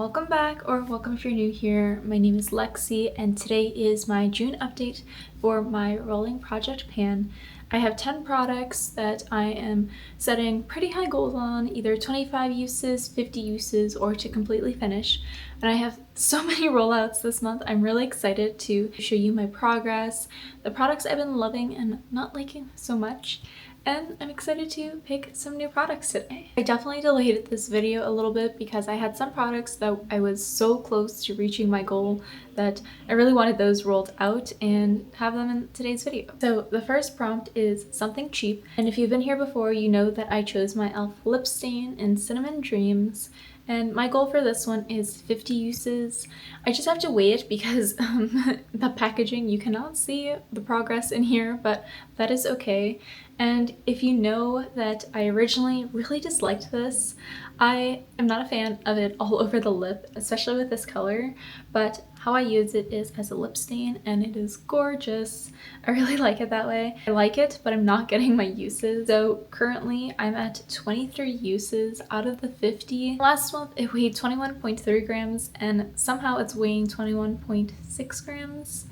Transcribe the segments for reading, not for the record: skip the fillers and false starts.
Welcome back, or welcome if you're new here. My name is Lexi and today is my June update for my rolling project pan. I have 10 products that I am setting pretty high goals on, either 25 uses, 50 uses, or to completely finish. And I have so many rollouts this month. I'm really excited to show you my progress, the products I've been loving and not liking so much. And I'm excited to pick some new products today. I definitely delayed this video a little bit because I had some products that I was so close to reaching my goal that I really wanted those rolled out and have them in today's video. So the first prompt is something cheap, and if you've been here before, you know that I chose my e.l.f. lip stain in Cinnamon Dreams. And my goal for this one is 50 uses. I just have to wait because the packaging, you cannot see the progress in here, but that is okay. And if you know that I originally really disliked this, I am not a fan of it all over the lip, especially with this color, but how I use it is as a lip stain and it is gorgeous. I really like it that way. I like it, but I'm not getting my uses. So currently I'm at 23 uses out of the 50. Last month it weighed 21.3 grams and somehow it's weighing 21.6 grams.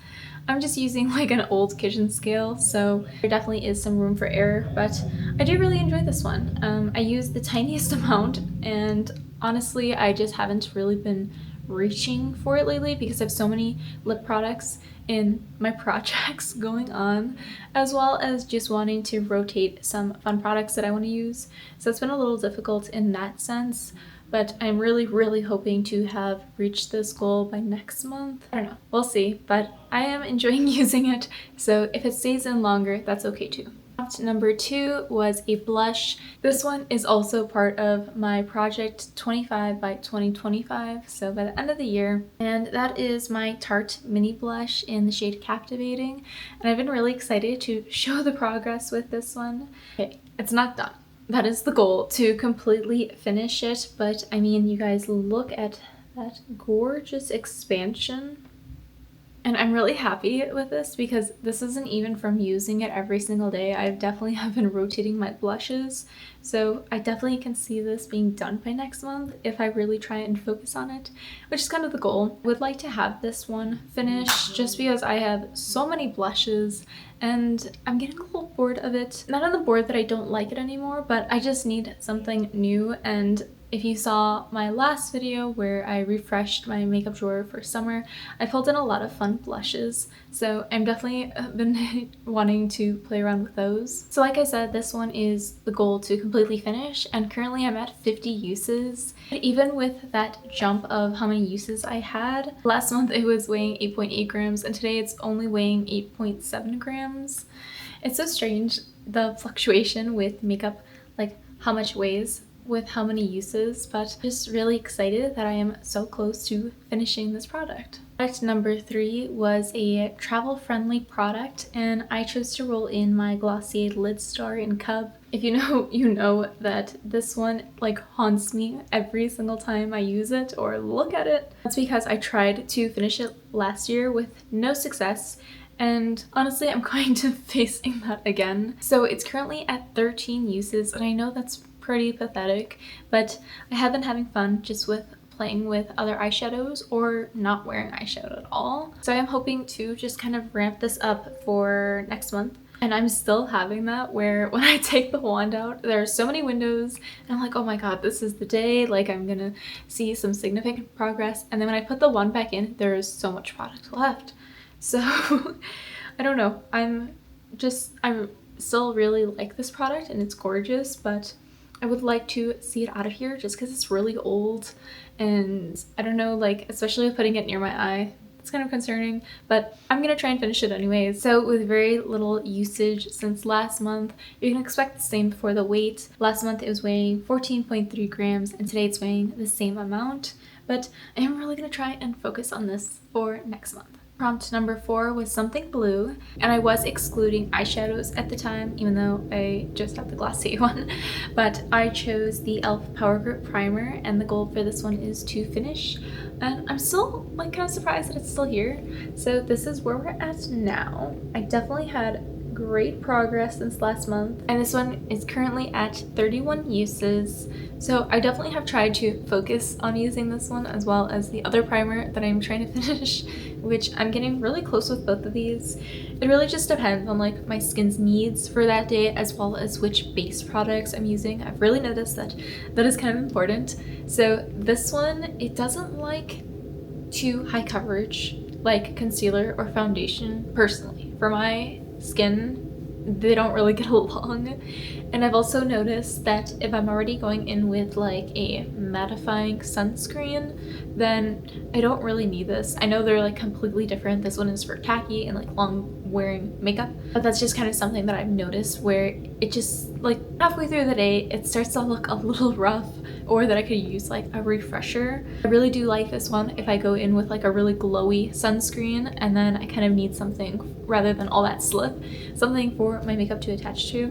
I'm just using like an old kitchen scale, so there definitely is some room for error, but I do really enjoy this one. I use the tiniest amount, and honestly, I just haven't really been reaching for it lately because I have so many lip products in my projects going on, as well as just wanting to rotate some fun products that I want to use. So it's been a little difficult in that sense. But I'm really hoping to have reached this goal by next month. I don't know, we'll see, but I am enjoying using it, so if it stays in longer, that's okay too. Number 2 was a blush. This one is also part of my project 25 by 2025, so by the end of the year. And that is my Tarte mini blush in the shade Captivating. And I've been really excited to show the progress with this one. Okay, it's not done. That is the goal, to completely finish it, but I mean, you guys, look at that gorgeous expansion. And I'm really happy with this because this isn't even from using it every single day. I definitely have been rotating my blushes, so I definitely can see this being done by next month if I really try and focus on it, which is kind of the goal. I would like to have this one finished just because I have so many blushes and I'm getting a little bored of it. Not on the board that I don't like it anymore, but I just need something new. And if you saw my last video where I refreshed my makeup drawer for summer, I pulled in a lot of fun blushes, so I'm definitely been wanting to play around with those. So like I said, this one is the goal to completely finish, and currently I'm at 50 uses. But even with that jump of how many uses I had, last month it was weighing 8.8 grams and today it's only weighing 8.7 grams. It's so strange, the fluctuation with makeup, like how much weighs with how many uses, but just really excited that I am so close to finishing this product. Product number 3 was a travel-friendly product, and I chose to roll in my Glossier Lid Star in Cub. If you know, you know that this one like haunts me every single time I use it or look at it. That's because I tried to finish it last year with no success, and honestly, I'm kind of facing that again. So it's currently at 13 uses, and I know that's pretty pathetic, but I have been having fun just with playing with other eyeshadows or not wearing eyeshadow at all. So I am hoping to just kind of ramp this up for next month. And I'm still having that where when I take the wand out, there are so many windows and I'm like, oh my god, this is the day, like I'm gonna see some significant progress. And then when I put the wand back in, there is so much product left. So I don't know, I still really like this product and it's gorgeous, but I would like to see it out of here just because it's really old and I don't know, like especially with putting it near my eye, it's kind of concerning, but I'm gonna try and finish it anyways. So with very little usage since last month, you can expect the same for the weight. Last month it was weighing 14.3 grams and today it's weighing the same amount, but I am really gonna try and focus on this for next month. Prompt number 4 was something blue, and I was excluding eyeshadows at the time, even though I just have the Glossier one, but I chose the e.l.f. Power Grip Primer, and the goal for this one is to finish, and I'm still like kind of surprised that it's still here. So this is where we're at now. I definitely had great progress since last month, and this one is currently at 31 uses. So I definitely have tried to focus on using this one as well as the other primer that I'm trying to finish, which I'm getting really close with both of these. It really just depends on like my skin's needs for that day as well as which base products I'm using. I've really noticed that that is kind of important. So this one, it doesn't like too high coverage like concealer or foundation personally. For my skin, they don't really get along. And I've also noticed that if I'm already going in with like a mattifying sunscreen, then I don't really need this. I know they're like completely different. This one is for tacky and like long wearing makeup, but that's just kind of something that I've noticed where it just like halfway through the day it starts to look a little rough, or that I could use like a refresher. I really do like this one if I go in with like a really glowy sunscreen and then I kind of need something rather than all that slip, something for my makeup to attach to.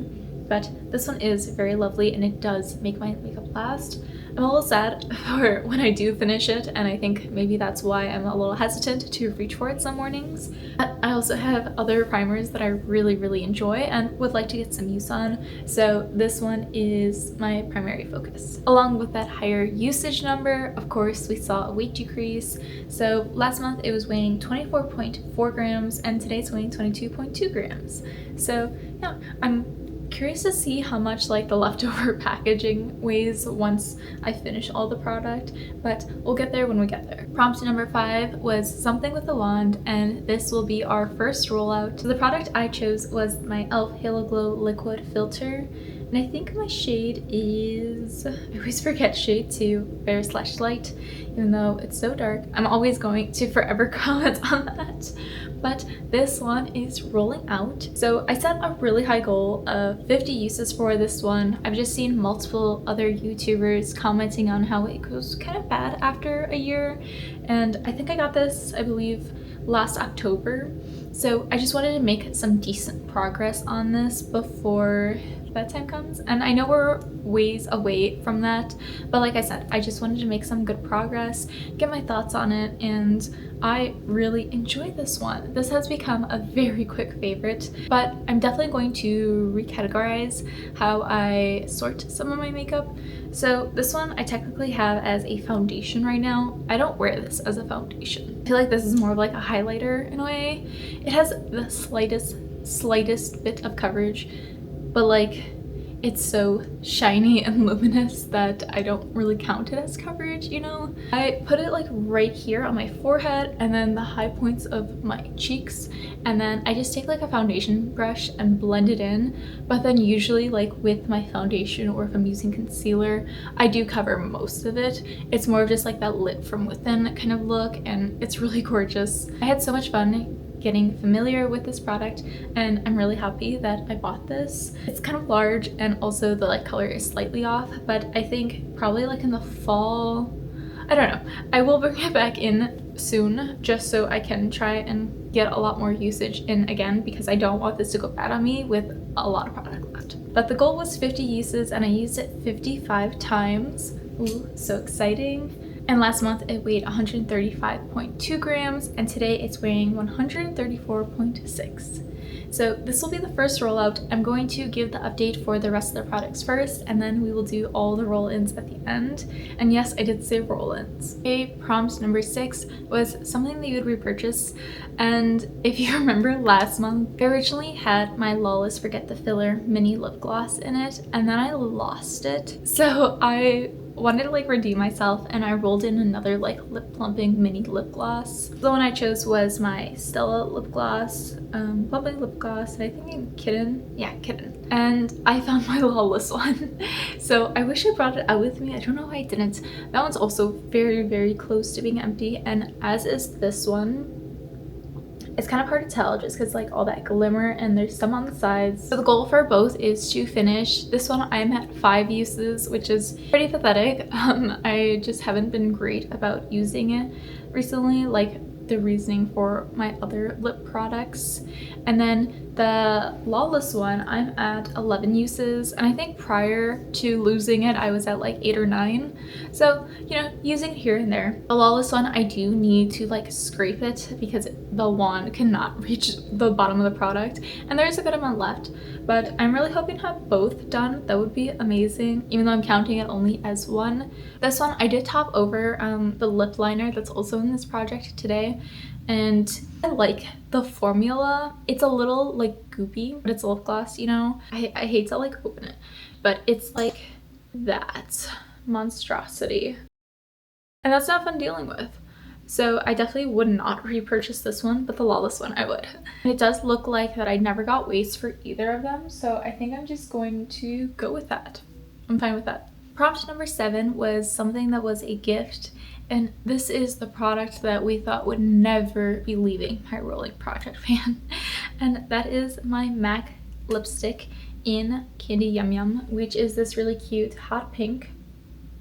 But this one is very lovely and it does make my makeup last. I'm a little sad for when I do finish it, and I think maybe that's why I'm a little hesitant to reach for it some mornings. But I also have other primers that I really enjoy and would like to get some use on, so this one is my primary focus. Along with that higher usage number, of course, we saw a weight decrease. So last month it was weighing 24.4 grams and today's weighing 22.2 grams. So yeah, I'm curious to see how much like the leftover packaging weighs once I finish all the product, but we'll get there when we get there. Prompt number 5 was something with a wand, and this will be our first rollout. So the product I chose was my e.l.f. Halo Glow Liquid Filter, and I think my shade is, I always forget shade 2, Bare/Light, even though it's so dark. I'm always going to forever comment on that. But this one is rolling out. So I set a really high goal of 50 uses for this one. I've just seen multiple other YouTubers commenting on how it goes kind of bad after a year. And I think I got this, I believe, last October. So I just wanted to make some decent progress on this before that time comes, and I know we're ways away from that, but like I said, I just wanted to make some good progress, get my thoughts on it, and I really enjoy this one. This has become a very quick favorite, but I'm definitely going to recategorize how I sort some of my makeup. So this one I technically have as a foundation right now. I don't wear this as a foundation. I feel like this is more of like a highlighter in a way. It has the slightest bit of coverage, but like it's so shiny and luminous that I don't really count it as coverage, you know? I put it like right here on my forehead and then the high points of my cheeks, and then I just take like a foundation brush and blend it in. But then usually like with my foundation, or if I'm using concealer, I do cover most of it. It's more of just like that lit from within kind of look, and it's really gorgeous. I had so much fun getting familiar with this product, and I'm really happy that I bought this. It's kind of large, and also the like color is slightly off, but I think probably like in the fall, I don't know, I will bring it back in soon just so I can try and get a lot more usage in again, because I don't want this to go bad on me with a lot of product left. But the goal was 50 uses and I used it 55 times. Ooh, so exciting. And last month it weighed 135.2 grams, and today it's weighing 134.6. So this will be the first rollout. I'm going to give the update for the rest of the products first, and then we will do all the roll-ins at the end. And yes, I did say roll-ins. Okay, prompt number 6 was something that you would repurchase. And if you remember last month, I originally had my Lawless Forget the Filler mini lip gloss in it, and then I lost it. So I wanted to like redeem myself, and I rolled in another like lip plumping mini lip gloss. The one I chose was my Stella lip gloss, plumping lip gloss, and I think in Kitten. Yeah, Kitten. And I found my Lawless one. So I wish I brought it out with me. I don't know why I didn't. That one's also very close to being empty, and as is this one. It's kind of hard to tell just because like all that glimmer, and there's some on the sides. So the goal for both is to finish. This one I'm at 5 uses, which is pretty pathetic. I just haven't been great about using it recently, like the reasoning for my other lip products. And then The Lawless one, I'm at 11 uses, and I think prior to losing it, I was at like 8 or 9. So, you know, using it here and there. The Lawless one, I do need to like scrape it because the wand cannot reach the bottom of the product, and there's a good amount left. But I'm really hoping to have both done. That would be amazing, even though I'm counting it only as one. This one, I did top over the lip liner that's also in this project today, and I like the formula. It's a little like goopy, but it's a lip gloss, you know? I hate to like open it, but it's like that monstrosity. And that's not fun dealing with. So I definitely would not repurchase this one, but the Lawless one I would. And it does look like that I never got waste for either of them, so I think I'm just going to go with that. I'm fine with that. Prompt number 7 was something that was a gift, and this is the product that we thought would never be leaving my rolling project pan. And that is my MAC lipstick in Candy Yum Yum, which is this really cute hot pink.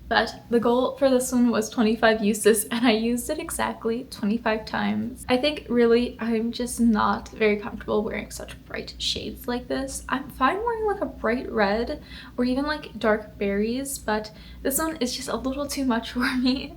But the goal for this one was 25 uses, and I used it exactly 25 times. I think really I'm just not very comfortable wearing such bright shades like this. I'm fine wearing like a bright red or even like dark berries, but this one is just a little too much for me.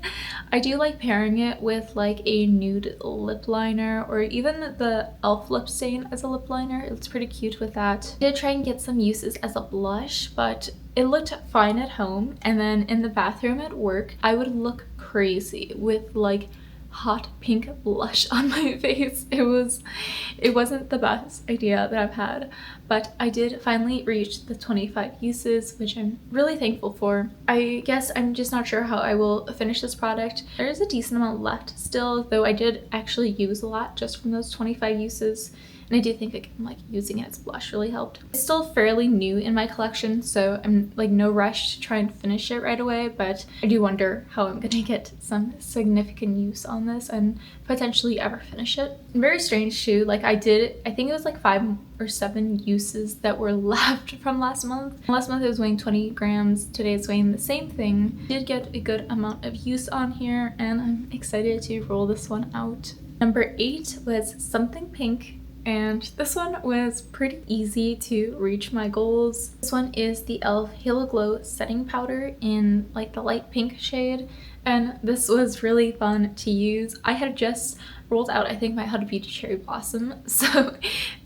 I do like pairing it with like a nude lip liner or even the e.l.f. lip stain as a lip liner. It's pretty cute with that. I did try and get some uses as a blush, but it looked fine at home, and then in the bathroom at work, I would look crazy with like hot pink blush on my face. It wasn't the best idea that I've had, but I did finally reach the 25 uses, which I'm really thankful for. I guess I'm just not sure how I will finish this product. There is a decent amount left still, though I did actually use a lot just from those 25 uses. And I do think again, like using it as blush really helped. It's still fairly new in my collection, so I'm like no rush to try and finish it right away, but I do wonder how I'm gonna get some significant use on this and potentially ever finish it. And very strange too, like I think it was like 5 or 7 uses that were left from last month. Last month it was weighing 20 grams, today it's weighing the same thing. Did get a good amount of use on here, and I'm excited to roll this one out. Number 8 was Something Pink. And this one was pretty easy to reach my goals. This one is the e.l.f. Halo Glow Setting Powder in like the light pink shade. And this was really fun to use. I had just rolled out, I think, my Huda Beauty Cherry Blossom.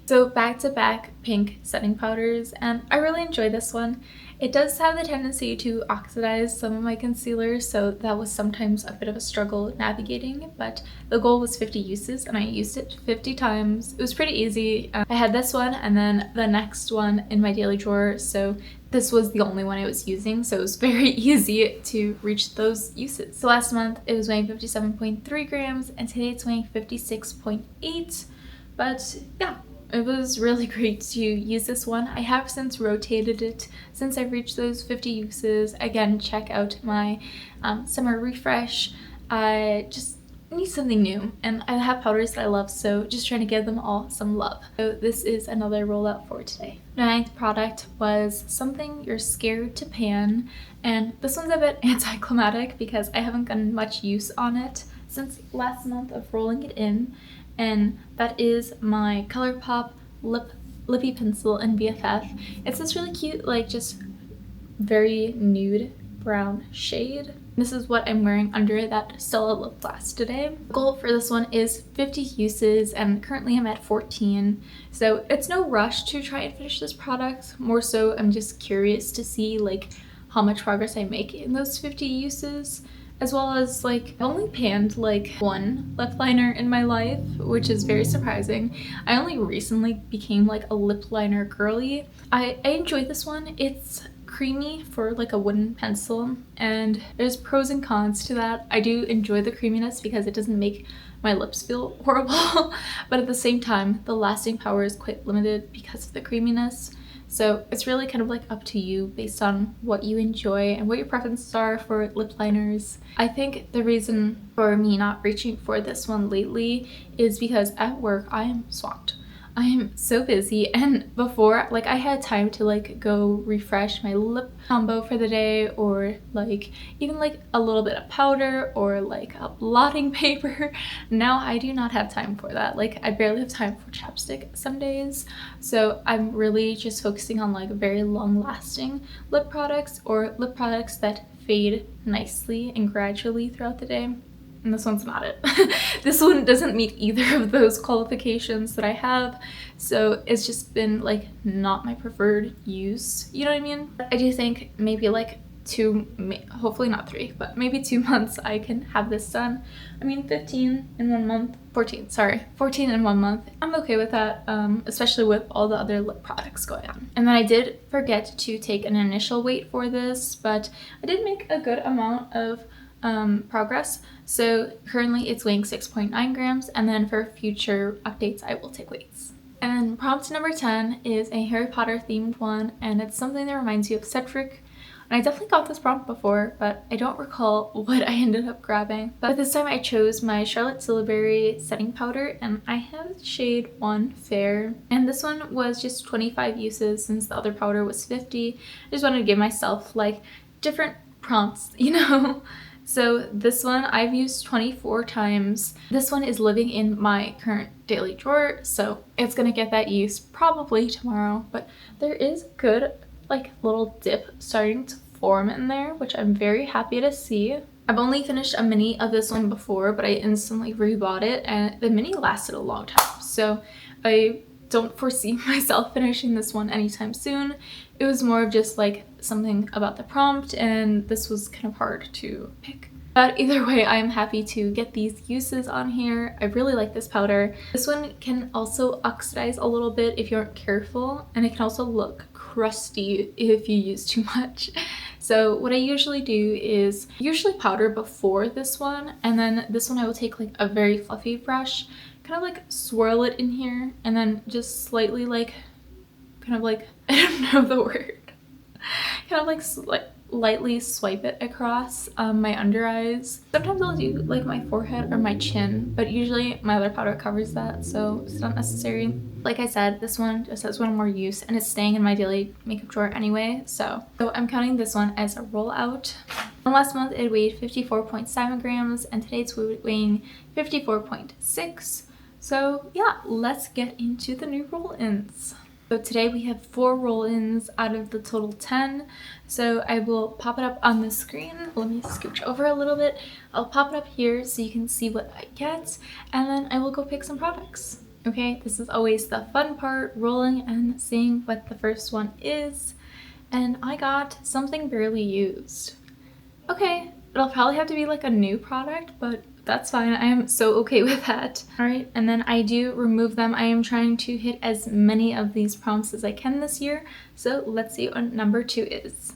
So back-to-back pink setting powders, and I really enjoy this one. It does have the tendency to oxidize some of my concealer, so that was sometimes a bit of a struggle navigating, but the goal was 50 uses and I used it 50 times. It was pretty easy. I had this one and then the next one in my daily drawer, so this was the only one I was using, so it was very easy to reach those uses. So last month it was weighing 57.3 grams and today it's weighing 56.8, but yeah. It was really great to use this one. I have since rotated it since I reached those 50 uses. Again, check out my summer refresh. I just need something new, and I have powders that I love, so just trying to give them all some love. So this is another rollout for today. The 9th product was Something You're Scared to Pan, and this one's a bit anticlimactic because I haven't gotten much use on it since last month of rolling it in. And that is my ColourPop Lippy Pencil in BFF. It's this really cute, like just very nude brown shade. This is what I'm wearing under that Stella lip gloss today. The goal for this one is 50 uses, and currently I'm at 14. So it's no rush to try and finish this product. More so, I'm just curious to see like how much progress I make in those 50 uses. As well as like I've only panned like 1 lip liner in my life, which is very surprising. I only recently became like a lip liner girly. I enjoy this one. It's creamy for like a wooden pencil, and there's pros and cons to that. I do enjoy the creaminess because it doesn't make my lips feel horrible, but at the same time the lasting power is quite limited because of the creaminess. So it's really kind of like up to you based on what you enjoy and what your preferences are for lip liners. I think the reason for me not reaching for this one lately is because at work I am swamped. I'm so busy, and before, like, I had time to like go refresh my lip combo for the day, or like even like a little bit of powder or like a blotting paper. Now I do not have time for that. Like, I barely have time for chapstick some days, so I'm really just focusing on like very long lasting lip products, or lip products that fade nicely and gradually throughout the day. And this one's not it. This one doesn't meet either of those qualifications that I have, so it's just been like not my preferred use, you know what I mean? I do think maybe like hopefully not 3, but maybe 2 months I can have this done. I mean, 15 in 1 month, 14 in 1 month. I'm okay with that, especially with all the other lip products going on. And then I did forget to take an initial weight for this, but I did make a good amount of progress. So currently it's weighing 6.9 grams, and then for future updates I will take weights. And prompt number 10 is a Harry Potter themed one, and it's something that reminds you of Cedric. And I definitely got this prompt before, but I don't recall what I ended up grabbing. But this time I chose my Charlotte Tilbury setting powder, and I have the shade 1 Fair. And this one was just 25 uses since the other powder was 50. I just wanted to give myself like different prompts, you know? So this one I've used 24 times. This one is living in my current daily drawer, so it's gonna get that use probably tomorrow. But there is good like little dip starting to form in there, which I'm very happy to see. I've only finished a mini of this one before, but I instantly rebought it, and the mini lasted a long time. So I don't foresee myself finishing this one anytime soon. It was more of just like something about the prompt, and this was kind of hard to pick. But either way, I'm happy to get these uses on here. I really like this powder. This one can also oxidize a little bit if you aren't careful, and it can also look crusty if you use too much. So what I usually do is usually powder before this one, and then this one I will take like a very fluffy brush, kind of like swirl it in here, and then just slightly like kind of like, I don't know the word, kind of like lightly swipe it across my under eyes. Sometimes I'll do like my forehead or my chin, but usually my other powder covers that, so it's not necessary. Like I said, this one just has one more use, and it's staying in my daily makeup drawer anyway, so I'm counting this one as a rollout. And last month it weighed 54.7 grams, and today it's weighing 54.6. So yeah, let's get into the new roll-ins. So today we have 4 roll-ins out of the total 10. So I will pop it up on the screen. Let me scooch over a little bit. I'll pop it up here so you can see what I get, and then I will go pick some products. Okay, this is always the fun part, rolling and seeing what the first one is. And I got something barely used. Okay, it'll probably have to be like a new product, but that's fine. I am so okay with that. All right, and then I do remove them. I am trying to hit as many of these prompts as I can this year. So let's see what number 2 is.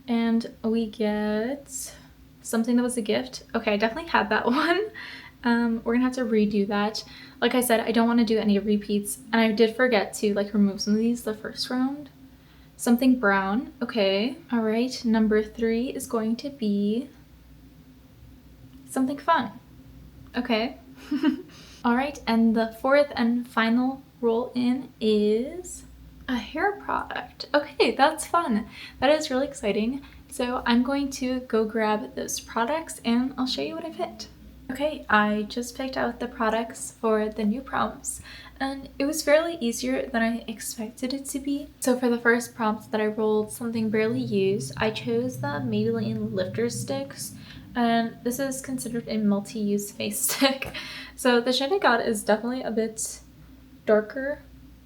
And we get something that was a gift. Okay, I definitely had that one. We're gonna have to redo that. Like I said, I don't want to do any repeats, and I did forget to like remove some of these the first round. Something brown. Okay. All right, number 3 is going to be something fun. Okay. All right, and the 4th and final roll-in is a hair product. Okay, that's fun. That is really exciting. So I'm going to go grab those products, and I'll show you what I picked. Okay, I just picked out the products for the new prompts, and it was fairly easier than I expected it to be. So for the first prompt that I rolled, something barely used, I chose the Maybelline Lifter Sticks, and this is considered a multi-use face stick. So the shade I got is definitely a bit darker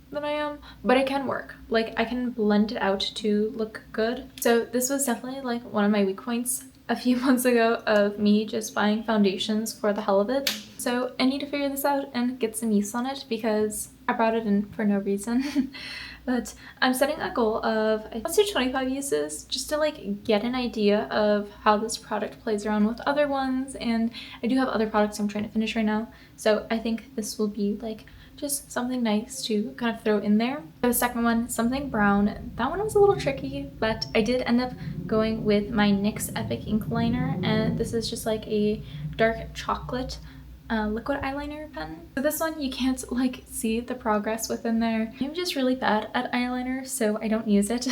than I am, but it can work. Like, I can blend it out to look good. So this was definitely like one of my weak points a few months ago of me just buying foundations for the hell of it. So I need to figure this out and get some use on it because I brought it in for no reason. But I'm setting a goal of, let's do 25 uses just to like get an idea of how this product plays around with other ones. And I do have other products I'm trying to finish right now. So I think this will be like just something nice to kind of throw in there. For the second one, something brown. That one was a little tricky, but I did end up going with my NYX Epic Ink Liner, and this is just like a dark chocolate liquid eyeliner pen. So this one, you can't like see the progress within there. I'm just really bad at eyeliner, so I don't use it,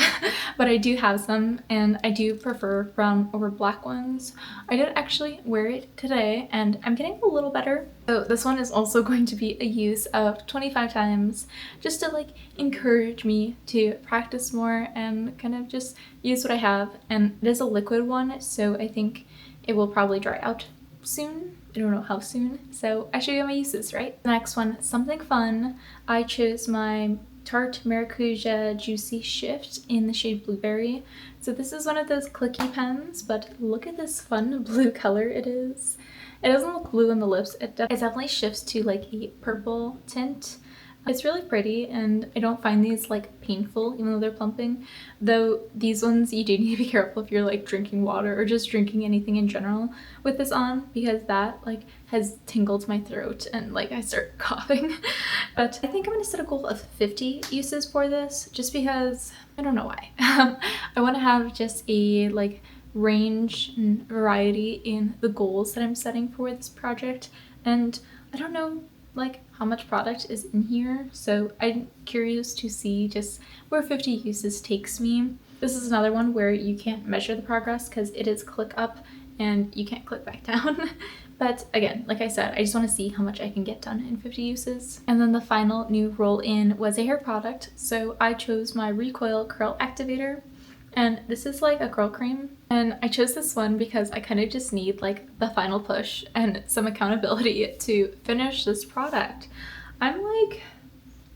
but I do have some, and I do prefer brown over black ones. I did actually wear it today, and I'm getting a little better. So this one is also going to be a use of 25 times, just to like encourage me to practice more and kind of just use what I have. And it is a liquid one, so I think it will probably dry out soon. I don't know how soon, so I show you my uses, right? The next one, something fun. I chose my Tarte Maracuja Juicy Shift in the shade Blueberry. So this is one of those clicky pens, but look at this fun blue color it is. It doesn't look blue in the lips, it definitely shifts to like a purple tint. It's really pretty, and I don't find these like painful even though they're plumping. Though these ones, you do need to be careful if you're like drinking water or just drinking anything in general with this on, because that like has tingled my throat and like I start coughing. But I think I'm gonna set a goal of 50 uses for this, just because I don't know why. I want to have just a like range and variety in the goals that I'm setting for this project, and I don't know like how much product is in here, so I'm curious to see just where 50 uses takes me. This is another one where you can't measure the progress because it is click up and you can't click back down. But again, like I said, I just want to see how much I can get done in 50 uses. And then the final new roll-in was a hair product, so I chose my Recoil Curl Activator. And this is like a curl cream, and I chose this one because I kind of just need like the final push and some accountability to finish this product. I'm like,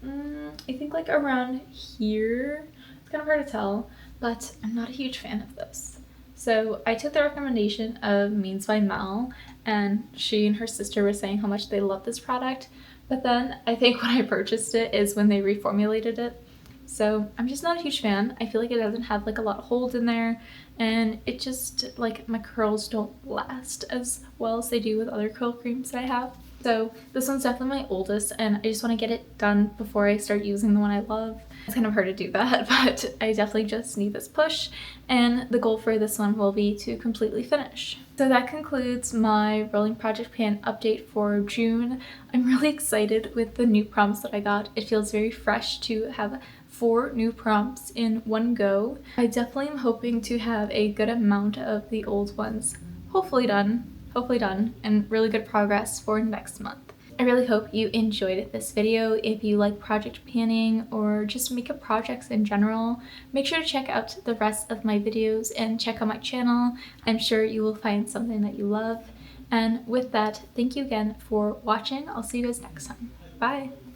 I think like around here. It's kind of hard to tell, but I'm not a huge fan of this. So I took the recommendation of Means by Mel, and she and her sister were saying how much they love this product, but then I think when I purchased it is when they reformulated it. So I'm just not a huge fan. I feel like it doesn't have like a lot of hold in there, and it just like my curls don't last as well as they do with other curl creams that I have. So this one's definitely my oldest, and I just want to get it done before I start using the one I love. It's kind of hard to do that, but I definitely just need this push, and the goal for this one will be to completely finish. So that concludes my rolling project pan update for June. I'm really excited with the new prompts that I got. It feels very fresh to have 4 new prompts in one go. I definitely am hoping to have a good amount of the old ones hopefully done, and really good progress for next month. I really hope you enjoyed this video. If you like project panning or just makeup projects in general, make sure to check out the rest of my videos and check out my channel. I'm sure you will find something that you love. And with that, thank you again for watching. I'll see you guys next time. Bye!